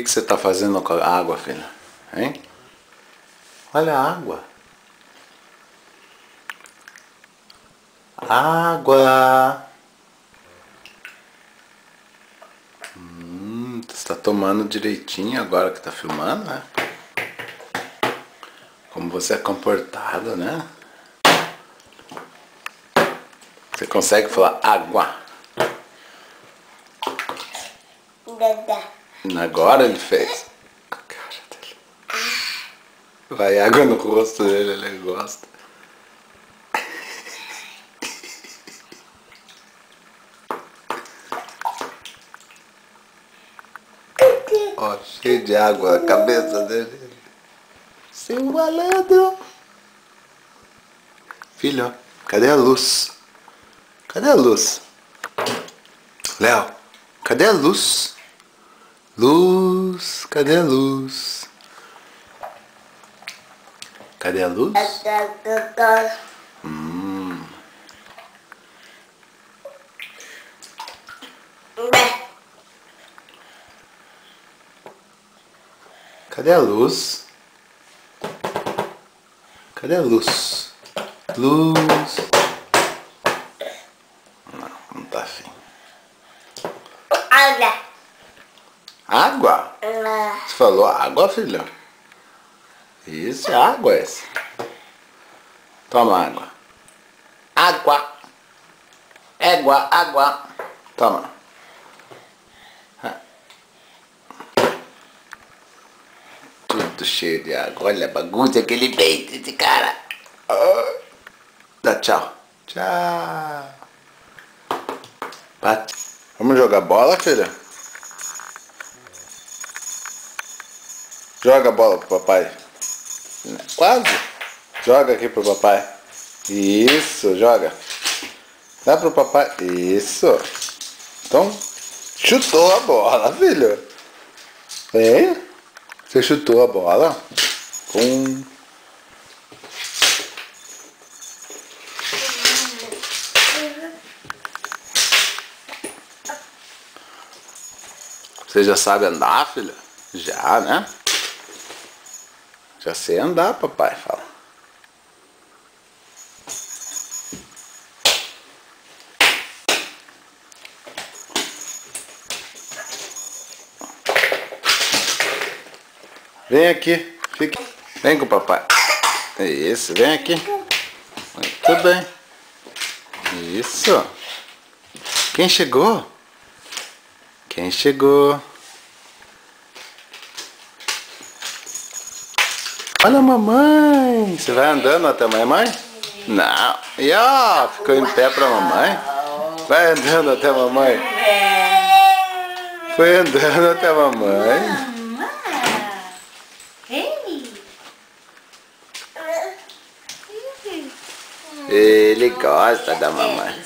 que você tá fazendo com a água, filha? Hein? Olha a água. Água. Você tá tomando direitinho agora que tá filmando, né? Como você é comportado, né? Você consegue falar água? Agora ele fez. A cara dele. Vai água no rosto dele, ele gosta. Ó, cheio de água na cabeça dele. Seu malandro. Filho, cadê a luz? Cadê a luz? Léo, cadê a luz? Luz, cadê a luz? Cadê a luz? Cadê a luz? Cadê a luz? Luz. Não tá afim. Água? Você falou água, filho? Isso é água essa. Toma água. Água. Égua, água. Toma. Tudo cheio de água. Olha a bagunça que ele fez, esse cara. Dá tchau. Tchau. Bate. Vamos jogar bola, filha? Joga a bola pro papai. Quase. Joga aqui pro papai. Isso, joga. Dá pro papai. Isso. Então, chutou a bola, filho. Hein? Você chutou a bola. Você já sabe andar, filha? Já, né? Já sei andar, papai, fala. Vem aqui, fica. Vem com o papai. Isso, vem aqui. Muito bem. Isso. Quem chegou? Quem chegou? Olha a mamãe. Você vai andando até a mamãe? Não. E ó, ficou em pé pra mamãe. Vai andando até a mamãe. Foi andando até a mamãe. Ele gosta da mamãe.